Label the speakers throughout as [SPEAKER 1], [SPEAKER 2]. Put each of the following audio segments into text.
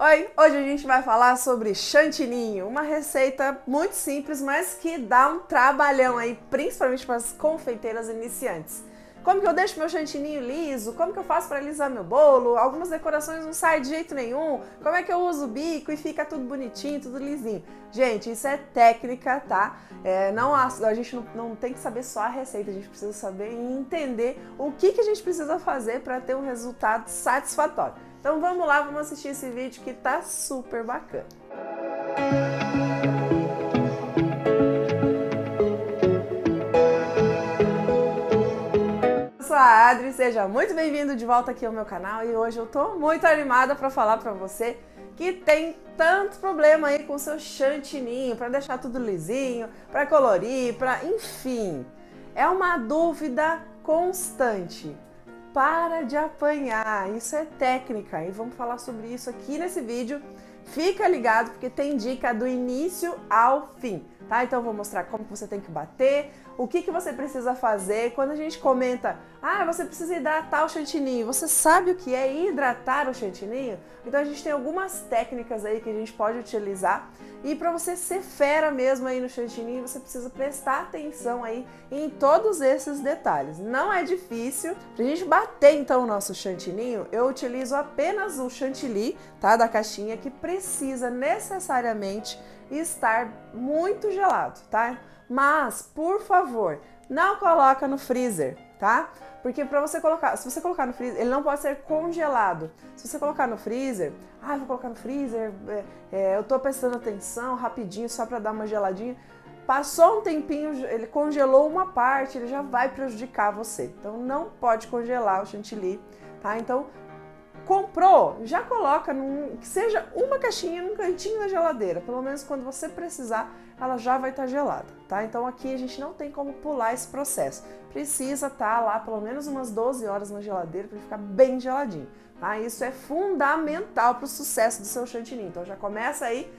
[SPEAKER 1] Oi, hoje a gente vai falar sobre chantininho, uma receita muito simples, mas que dá um trabalhão aí, principalmente para as confeiteiras iniciantes. Como que eu deixo meu chantininho liso? Como que eu faço para alisar meu bolo? Algumas decorações não saem de jeito nenhum. Como é que eu uso o bico e fica tudo bonitinho, tudo lisinho? Gente, isso é técnica, tá? A gente não tem que saber só a receita, a gente precisa saber e entender o que a gente precisa fazer para ter um resultado satisfatório. Então vamos lá, vamos assistir esse vídeo que tá super bacana. Eu sou a Adri, seja muito bem-vindo de volta aqui ao meu canal e hoje eu tô muito animada para falar para você que tem tanto problema aí com o seu chantininho, para deixar tudo lisinho, para colorir, enfim, é uma dúvida constante. Para de apanhar, isso é técnica e vamos falar sobre isso aqui nesse vídeo. Fica ligado porque tem dica do início ao fim, tá? Então eu vou mostrar como você tem que bater, o que você precisa fazer. Quando a gente comenta, você precisa hidratar o chantininho, você sabe o que é hidratar o chantininho? Então a gente tem algumas técnicas aí que a gente pode utilizar e para você ser fera mesmo aí no chantininho, você precisa prestar atenção aí em todos esses detalhes. Não é difícil. Pra gente bater então o nosso chantininho, eu utilizo apenas o chantilly, tá? Da caixinha, que precisa necessariamente estar muito gelado, tá? Mas, por favor, não coloca no freezer, tá? Porque para você colocar, se você colocar no freezer, ele não pode ser congelado. Se você colocar no freezer, vou colocar no freezer, eu tô prestando atenção rapidinho só para dar uma geladinha. Passou um tempinho, ele congelou uma parte, ele já vai prejudicar você. Então não pode congelar o chantilly, tá? Então comprou, já coloca que seja uma caixinha num cantinho da geladeira, pelo menos quando você precisar, ela já vai estar gelada, tá? Então aqui a gente não tem como pular esse processo. Precisa estar lá pelo menos umas 12 horas na geladeira para ele ficar bem geladinho, tá? Isso é fundamental para o sucesso do seu chantininho. Então já começa aí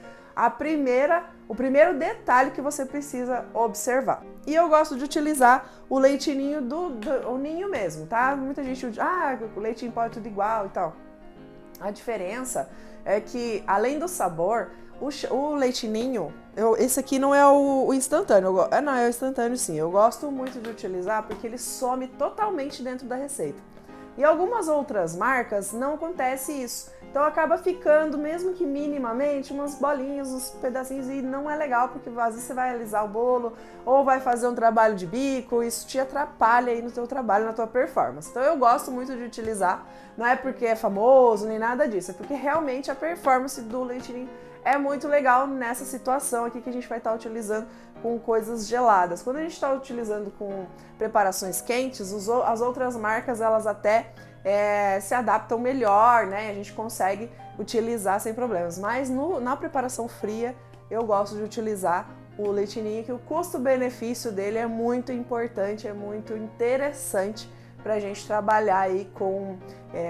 [SPEAKER 1] o primeiro detalhe que você precisa observar. E eu gosto de utilizar o leitinho o ninho mesmo, tá? Muita gente diz, o leite em pó é tudo igual e tal. A diferença é que, além do sabor, o leite ninho, esse aqui não é o instantâneo, não, é o instantâneo sim. Eu gosto muito de utilizar porque ele some totalmente dentro da receita. E algumas outras marcas não acontece isso. Então acaba ficando, mesmo que minimamente, umas bolinhas, uns pedacinhos, e não é legal, porque às vezes você vai alisar o bolo ou vai fazer um trabalho de bico, isso te atrapalha aí no teu trabalho, na tua performance. Então eu gosto muito de utilizar, não é porque é famoso nem nada disso, é porque realmente a performance do leitinho é muito legal nessa situação aqui que a gente vai estar utilizando com coisas geladas. Quando a gente está utilizando com preparações quentes, as outras marcas elas até se adaptam melhor, né? A gente consegue utilizar sem problemas. Mas na preparação fria, eu gosto de utilizar o leitinho, que o custo-benefício dele é muito importante, é muito interessante para a gente trabalhar aí com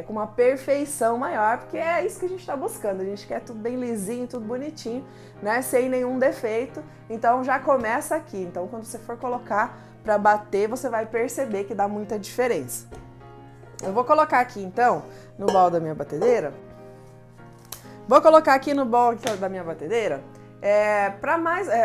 [SPEAKER 1] uma perfeição maior, porque é isso que a gente está buscando. A gente quer tudo bem lisinho, tudo bonitinho, né? Sem nenhum defeito. Então já começa aqui. Então quando você for colocar para bater, você vai perceber que dá muita diferença. Eu vou colocar aqui então no bowl da minha batedeira.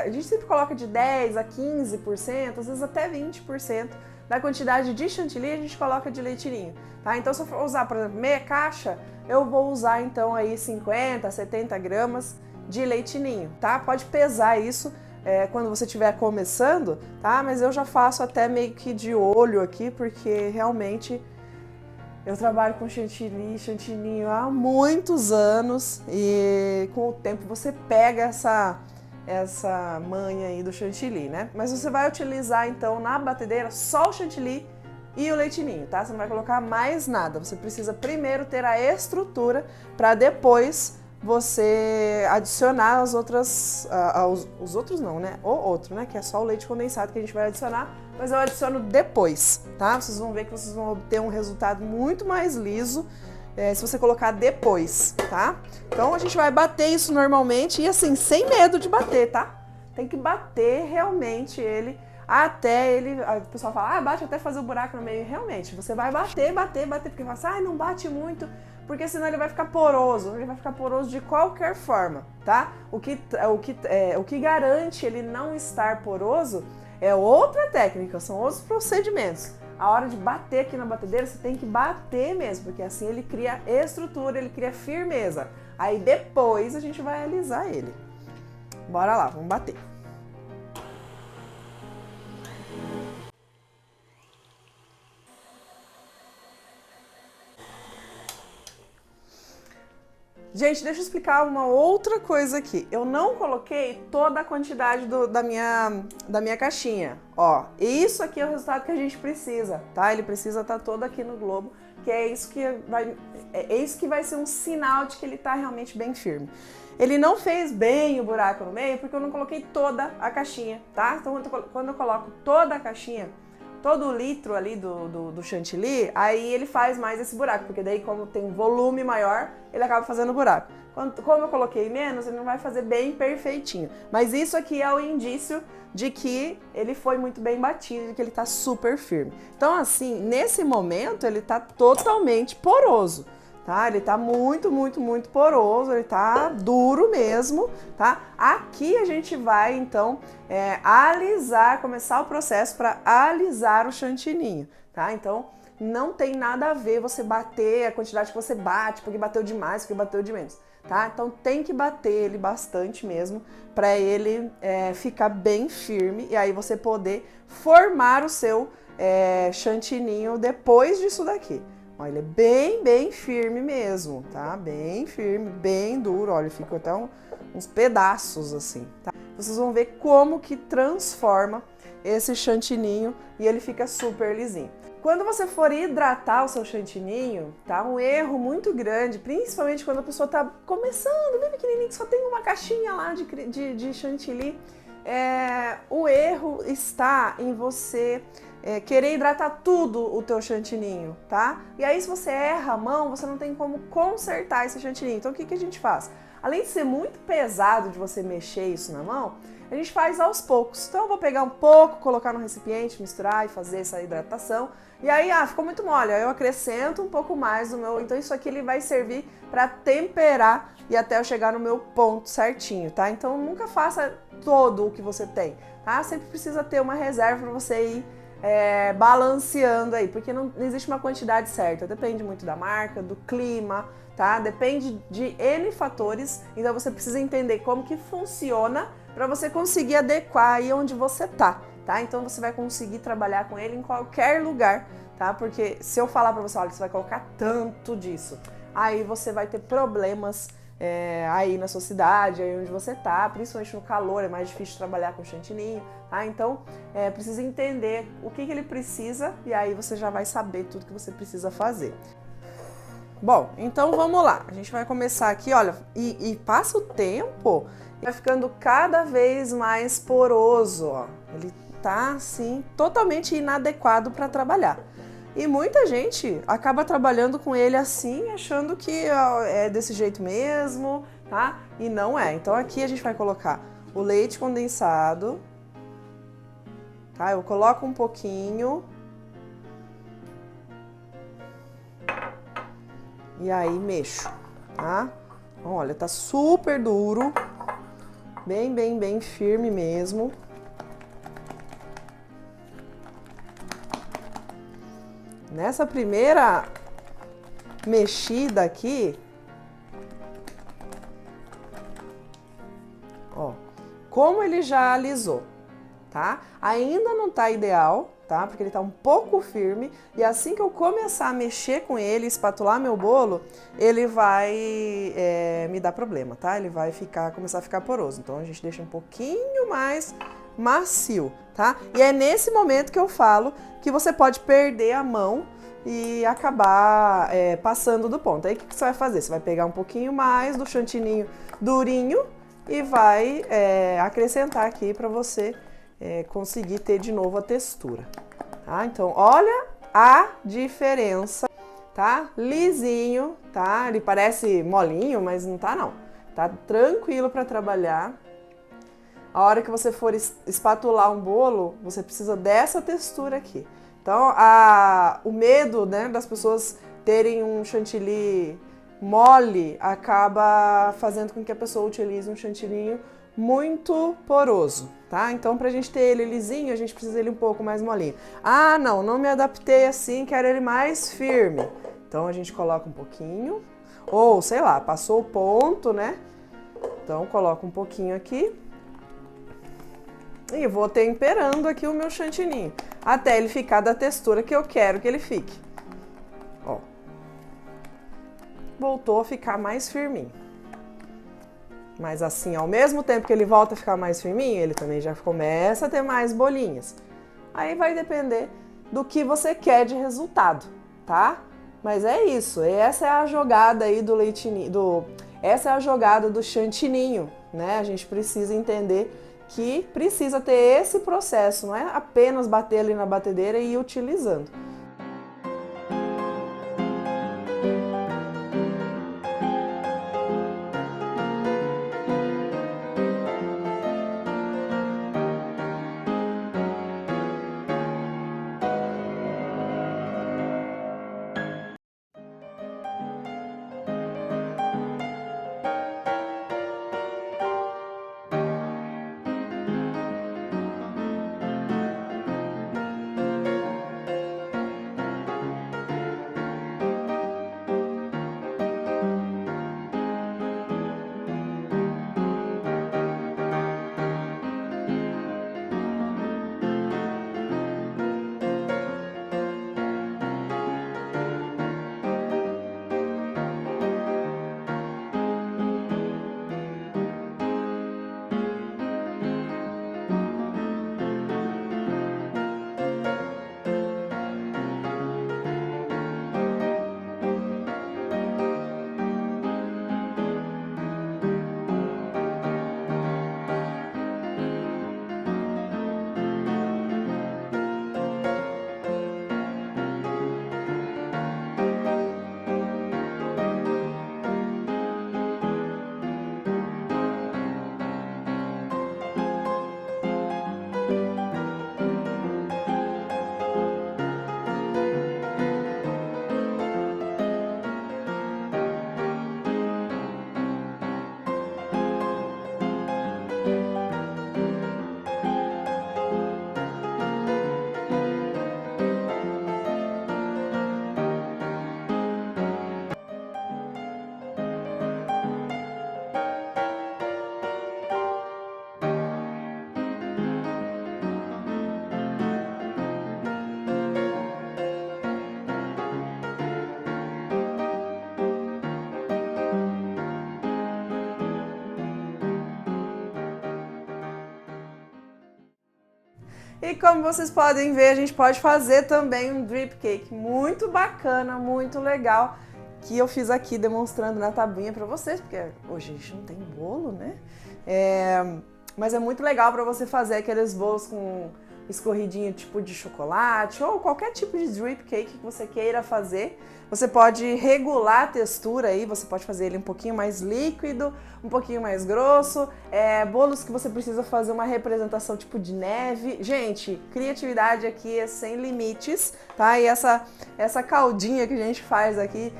[SPEAKER 1] A gente sempre coloca de 10 a 15%, às vezes até 20% da quantidade de chantilly a gente coloca de leitinho, tá? Então se eu for usar, por exemplo, meia caixa, eu vou usar então aí 50, 70 gramas de leitinho, tá? Pode pesar isso quando você estiver começando, tá? Mas eu já faço até meio que de olho aqui, porque realmente eu trabalho com chantininho há muitos anos e com o tempo você pega essa manha aí do chantilly, né? Mas você vai utilizar então na batedeira só o chantilly e o leitinho, tá? Você não vai colocar mais nada. Você precisa primeiro ter a estrutura para depois você adicionar as outras, os outros não, né? O outro, né? Que é só o leite condensado que a gente vai adicionar, mas eu adiciono depois, tá? Vocês vão ver que vocês vão obter um resultado muito mais liso se você colocar depois, tá? Então a gente vai bater isso normalmente e assim, sem medo de bater, tá? Tem que bater realmente ele até ele... O pessoal fala, bate até fazer o buraco no meio. Realmente, você vai bater, porque fala assim, não bate muito, porque senão ele vai ficar poroso. Ele vai ficar poroso de qualquer forma, tá? O que garante ele não estar poroso é outra técnica, são outros procedimentos. A hora de bater aqui na batedeira, você tem que bater mesmo, porque assim ele cria estrutura, ele cria firmeza. Aí depois a gente vai alisar ele. Bora lá, vamos bater. Gente, deixa eu explicar uma outra coisa aqui. Eu não coloquei toda a quantidade da minha caixinha. Ó, isso aqui é o resultado que a gente precisa, tá? Ele precisa estar todo aqui no globo, que é isso que vai ser um sinal de que ele tá realmente bem firme. Ele não fez bem o buraco no meio porque eu não coloquei toda a caixinha, tá? Então quando eu coloco toda a caixinha, todo o litro ali do chantilly, aí ele faz mais esse buraco, porque daí como tem um volume maior, ele acaba fazendo buraco. Como eu coloquei menos, ele não vai fazer bem perfeitinho. Mas isso aqui é o indício de que ele foi muito bem batido, de que ele tá super firme. Então assim, nesse momento ele tá totalmente poroso, tá? Ele tá muito, muito, muito poroso, ele tá duro mesmo, tá? Aqui a gente vai, então, alisar, começar o processo para alisar o chantininho, tá? Então, não tem nada a ver você bater a quantidade que você bate, porque bateu demais, porque bateu de menos, tá? Então, tem que bater ele bastante mesmo, para ele ficar bem firme e aí você poder formar o seu chantininho depois disso daqui. Olha, ele é bem, bem firme mesmo, tá? Bem firme, bem duro. Olha, fica até uns pedaços assim, tá? Vocês vão ver como que transforma esse chantininho e ele fica super lisinho. Quando você for hidratar o seu chantininho, tá? Um erro muito grande, principalmente quando a pessoa tá começando, bem pequenininho, que só tem uma caixinha lá de chantilly. O erro está em você querer hidratar tudo o teu chantininho, tá? E aí se você erra a mão, você não tem como consertar esse chantininho. Então o que a gente faz? Além de ser muito pesado de você mexer isso na mão, a gente faz aos poucos. Então eu vou pegar um pouco, colocar no recipiente, misturar e fazer essa hidratação. E aí, ficou muito mole, aí eu acrescento um pouco mais do meu... Então isso aqui ele vai servir para temperar e até eu chegar no meu ponto certinho, tá? Então nunca faça todo o que você tem, tá? Sempre precisa ter uma reserva para você ir balanceando aí, porque não existe uma quantidade certa, depende muito da marca, do clima, tá? Depende de N fatores, então você precisa entender como que funciona para você conseguir adequar aí onde você tá, tá? Então você vai conseguir trabalhar com ele em qualquer lugar, tá? Porque se eu falar para você, olha, você vai colocar tanto disso, aí você vai ter problemas aí na sua cidade, aí onde você tá, principalmente no calor, é mais difícil trabalhar com chantininho, tá? Então, precisa entender o que ele precisa e aí você já vai saber tudo que você precisa fazer. Bom, então vamos lá. A gente vai começar aqui, olha, e passa o tempo, vai ficando cada vez mais poroso, ó. Ele tá, assim, totalmente inadequado para trabalhar. E muita gente acaba trabalhando com ele assim, achando que é desse jeito mesmo, tá? E não é. Então aqui a gente vai colocar o leite condensado, tá? Eu coloco um pouquinho. E aí mexo, tá? Olha, tá super duro, bem, bem, bem firme mesmo. Nessa primeira mexida aqui, ó, como ele já alisou, tá? Ainda não tá ideal, tá? Porque ele tá um pouco firme e assim que eu começar a mexer com ele, espatular meu bolo, ele vai me dar problema, tá? Ele vai começar a ficar poroso. Então a gente deixa um pouquinho mais macio, tá? E é nesse momento que eu falo que você pode perder a mão e acabar passando do ponto. Aí o que você vai fazer? Você vai pegar um pouquinho mais do chantininho durinho e vai acrescentar aqui para você conseguir ter de novo a textura, tá? Então, olha a diferença, tá? Lisinho, tá? Ele parece molinho, mas não tá não. Tá tranquilo para trabalhar. A hora que você for espatular um bolo, você precisa dessa textura aqui. Então, o medo, né, das pessoas terem um chantilly mole acaba fazendo com que a pessoa utilize um chantininho muito poroso, tá? Então, pra gente ter ele lisinho, a gente precisa dele um pouco mais molinho. Ah, não me adaptei assim, quero ele mais firme. Então, a gente coloca um pouquinho, ou sei lá, passou o ponto, né? Então, coloca um pouquinho aqui. E vou temperando aqui o meu chantininho, até ele ficar da textura que eu quero que ele fique. Ó. Voltou a ficar mais firminho. Mas assim, ao mesmo tempo que ele volta a ficar mais firminho, ele também já começa a ter mais bolinhas. Aí vai depender do que você quer de resultado, tá? Mas é isso, essa é a jogada aí do leitinho, essa é a jogada do chantininho, né? A gente precisa entender que precisa ter esse processo, não é apenas bater ali na batedeira e ir utilizando. E como vocês podem ver, a gente pode fazer também um drip cake muito bacana, muito legal, que eu fiz aqui demonstrando na tabuinha para vocês, porque hoje a gente não tem bolo, né? Mas é muito legal para você fazer aqueles bolos com escorridinho tipo de chocolate ou qualquer tipo de drip cake que você queira fazer. Você pode regular a textura aí, você pode fazer ele um pouquinho mais líquido, um pouquinho mais grosso, bolos que você precisa fazer uma representação tipo de neve. Gente, criatividade aqui é sem limites, tá? E essa caldinha que a gente faz aqui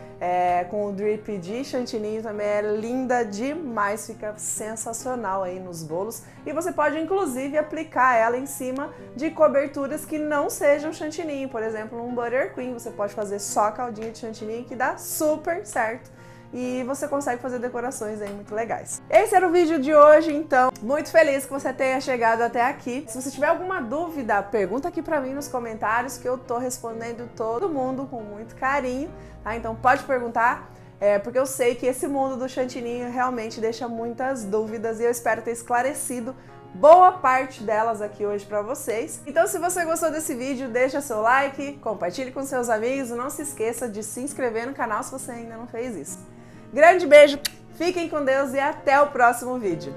[SPEAKER 1] com o drip de chantininho também é linda demais, fica sensacional aí nos bolos. E você pode inclusive aplicar ela em cima de coberturas que não sejam chantininho, por exemplo, um buttercream, você pode fazer só a caldinha de chantininho que dá super certo. E você consegue fazer decorações aí muito legais. Esse era o vídeo de hoje, então. Muito feliz que você tenha chegado até aqui. Se você tiver alguma dúvida, pergunta aqui pra mim nos comentários que eu tô respondendo todo mundo com muito carinho, tá? Então pode perguntar, porque eu sei que esse mundo do chantininho realmente deixa muitas dúvidas e eu espero ter esclarecido boa parte delas aqui hoje pra vocês. Então se você gostou desse vídeo, deixa seu like, compartilhe com seus amigos e não se esqueça de se inscrever no canal se você ainda não fez isso. Grande beijo, fiquem com Deus e até o próximo vídeo.